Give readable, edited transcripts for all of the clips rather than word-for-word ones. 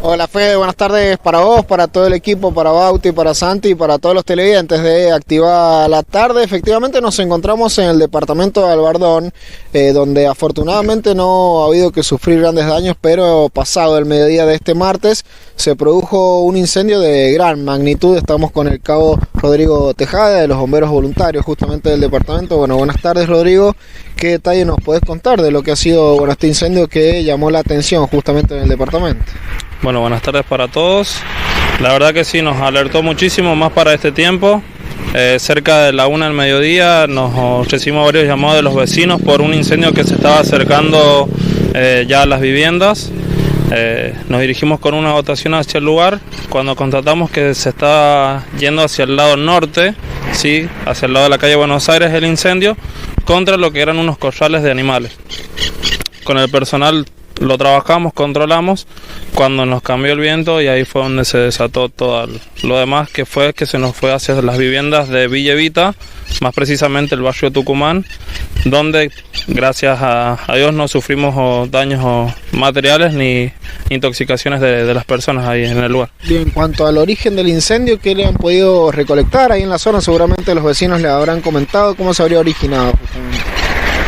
Hola Fede, buenas tardes para vos, para todo el equipo, para Bauti, para Santi y para todos los televidentes de Activa la Tarde. Efectivamente nos encontramos en el departamento de Albardón, donde afortunadamente no ha habido que sufrir grandes daños, pero pasado el mediodía de este martes se produjo un incendio de gran magnitud. Estamos con el cabo Rodrigo Tejada de los bomberos voluntarios justamente del departamento. Bueno, buenas tardes Rodrigo, ¿qué detalle nos podés contar de lo que ha sido este incendio que llamó la atención justamente en el departamento? Bueno, buenas tardes para todos. La verdad que sí, nos alertó muchísimo más para este tiempo. Cerca de la 1 del mediodía nos recibimos varios llamados de los vecinos por un incendio que se estaba acercando ya a las viviendas. Nos dirigimos con una dotación hacia el lugar cuando constatamos que se estaba yendo hacia el lado norte, sí, hacia el lado de la calle Buenos Aires el incendio, contra lo que eran unos corrales de animales. Con el personal lo trabajamos, controlamos, cuando nos cambió el viento y ahí fue donde se desató todo lo demás, que fue que se nos fue hacia las viviendas de Villa Evita, más precisamente el barrio Tucumán, donde gracias a Dios no sufrimos daños materiales ni intoxicaciones de las personas ahí en el lugar. Bien, en cuanto al origen del incendio, ¿qué le han podido recolectar ahí en la zona? Seguramente los vecinos le habrán comentado cómo se habría originado justamente.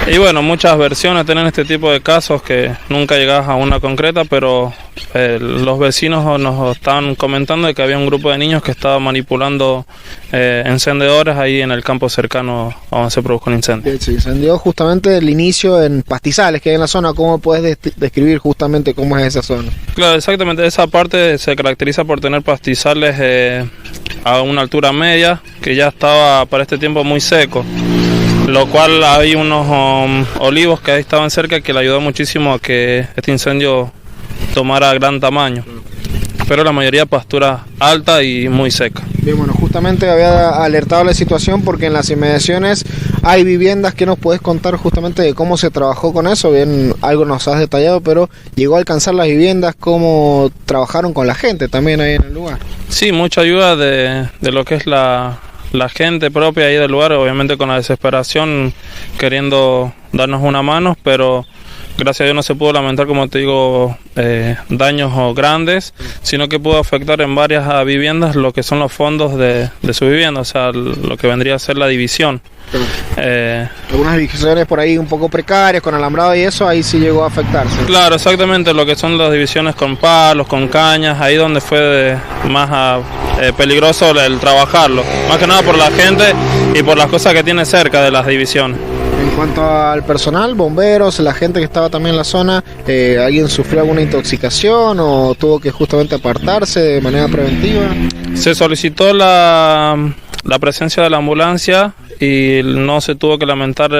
Y bueno, muchas versiones tienen este tipo de casos que nunca llegas a una concreta, pero los vecinos nos estaban comentando de que había un grupo de niños que estaba manipulando encendedores ahí en el campo cercano a donde se produjo el incendio. Se incendió justamente el inicio en pastizales que hay en la zona. ¿Cómo puedes describir justamente cómo es esa zona? Claro, exactamente, esa parte se caracteriza por tener pastizales a una altura media, que ya estaba para este tiempo muy seco. Lo cual hay unos olivos que ahí estaban cerca que le ayudó muchísimo a que este incendio tomara gran tamaño. Pero la mayoría pastura alta y muy seca. Bien, bueno, justamente había alertado la situación porque en las inmediaciones hay viviendas. Que nos puedes contar justamente de cómo se trabajó con eso? Bien, algo nos has detallado, pero llegó a alcanzar las viviendas, cómo trabajaron con la gente también ahí en el lugar. Sí, mucha ayuda de lo que es la gente propia ahí del lugar, obviamente con la desesperación queriendo darnos una mano, pero gracias a Dios no se pudo lamentar, como te digo, daños grandes, sino que pudo afectar en varias viviendas lo que son los fondos de su vivienda, o sea, lo que vendría a ser la división. Algunas divisiones por ahí un poco precarias, con alambrado y eso, ahí sí llegó a afectarse. Claro, exactamente, lo que son las divisiones con palos, con cañas, ahí donde fue más peligroso el trabajarlo, más que nada por la gente y por las cosas que tiene cerca de las divisiones. En cuanto al personal, bomberos, la gente que estaba también en la zona, ¿alguien sufrió alguna intoxicación o tuvo que justamente apartarse de manera preventiva? Se solicitó la presencia de la ambulancia y no se tuvo que lamentar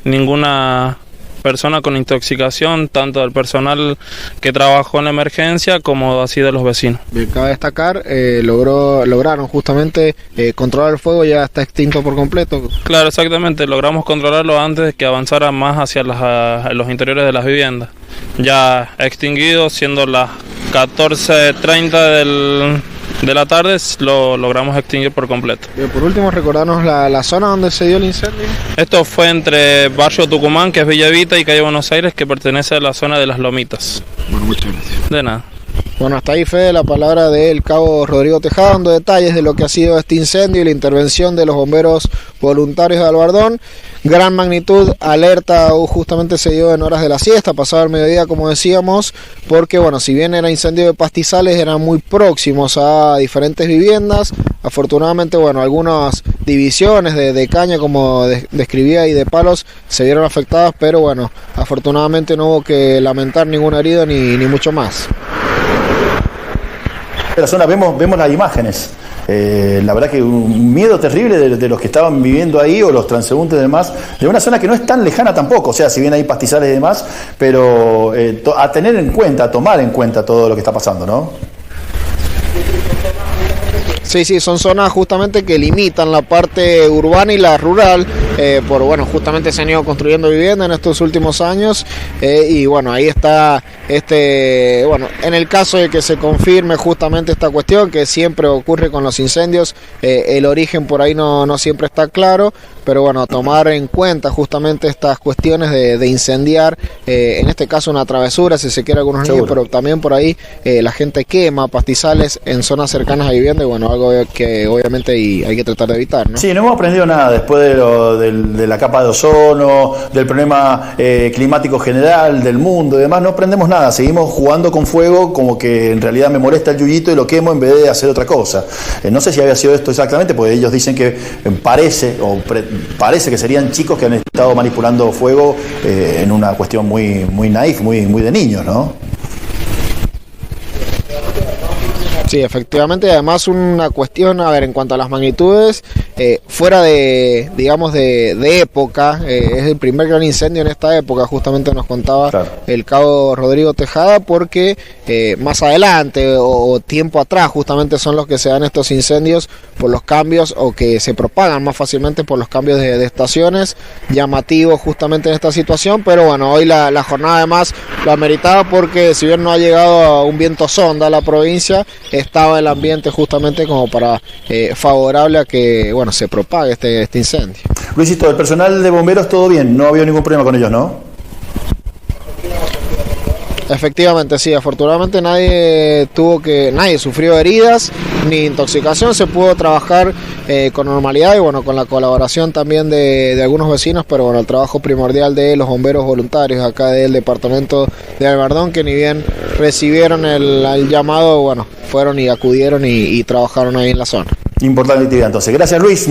ninguna persona con intoxicación, tanto del personal que trabajó en la emergencia como así de los vecinos. Bien, cabe destacar, lograron justamente controlar el fuego, ya está extinto por completo. Claro, exactamente, logramos controlarlo antes de que avanzara más hacia los interiores de las viviendas. Ya extinguido, siendo las 14:30 de la tarde, lo logramos extinguir por completo. Bien, por último, recordarnos la zona donde se dio el incendio. Esto fue entre barrio Tucumán, que es Villa Evita, y calle Buenos Aires, que pertenece a la zona de las Lomitas. Bueno, muchas gracias. De nada. Bueno, hasta ahí, Fede, la palabra del cabo Rodrigo Tejada, dando detalles de lo que ha sido este incendio y la intervención de los bomberos voluntarios de Albardón. Gran magnitud, alerta justamente se dio en horas de la siesta, pasado el mediodía, como decíamos, porque bueno, si bien era incendio de pastizales, eran muy próximos a diferentes viviendas. Afortunadamente, bueno, algunas divisiones de caña, como describía, y de palos se vieron afectadas, pero bueno, afortunadamente no hubo que lamentar ningún herido ni mucho más. La zona vemos las imágenes. La verdad que un miedo terrible de los que estaban viviendo ahí o los transeúntes y demás, de una zona que no es tan lejana tampoco, o sea, si bien hay pastizales y demás, pero a tener en cuenta, a tomar en cuenta todo lo que está pasando, ¿no? Sí, son zonas justamente que limitan la parte urbana y la rural, por bueno, justamente se han ido construyendo viviendas en estos últimos años, y bueno, ahí está bueno, en el caso de que se confirme justamente esta cuestión, que siempre ocurre con los incendios, el origen por ahí no siempre está claro, pero bueno, tomar en cuenta justamente estas cuestiones de incendiar, en este caso una travesura, si se quiere, algunos niños, pero también por ahí la gente quema pastizales en zonas cercanas a vivienda, y bueno, algo que obviamente hay que tratar de evitar, ¿no? Sí, no hemos aprendido nada después de la capa de ozono, del problema climático general del mundo y demás, no aprendemos nada, seguimos jugando con fuego como que en realidad me molesta el yuyito y lo quemo en vez de hacer otra cosa. No sé si había sido esto exactamente, porque ellos dicen que parece que serían chicos que han estado manipulando fuego en una cuestión muy naif, muy de niños, ¿no? Sí, efectivamente, además una cuestión, a ver, en cuanto a las magnitudes, fuera de, digamos, de época, es el primer gran incendio en esta época, justamente nos contaba el cabo Rodrigo Tejada, porque más adelante o tiempo atrás justamente son los que se dan estos incendios por los cambios, o que se propagan más fácilmente por los cambios de estaciones, llamativos justamente en esta situación, pero bueno, hoy la jornada además lo ameritaba, porque si bien no ha llegado a un viento sonda a la provincia, estaba el ambiente justamente como para favorable a que bueno se propague este incendio. Luisito, el personal de bomberos todo bien, no ha habido ningún problema con ellos, ¿no? Efectivamente, sí, afortunadamente nadie sufrió heridas ni intoxicación, se pudo trabajar con normalidad y bueno, con la colaboración también de algunos vecinos, pero bueno, el trabajo primordial de los bomberos voluntarios acá del departamento de Albardón, que ni bien recibieron el llamado, bueno, fueron y acudieron y trabajaron ahí en la zona. Importante actividad, entonces. Gracias, Luis.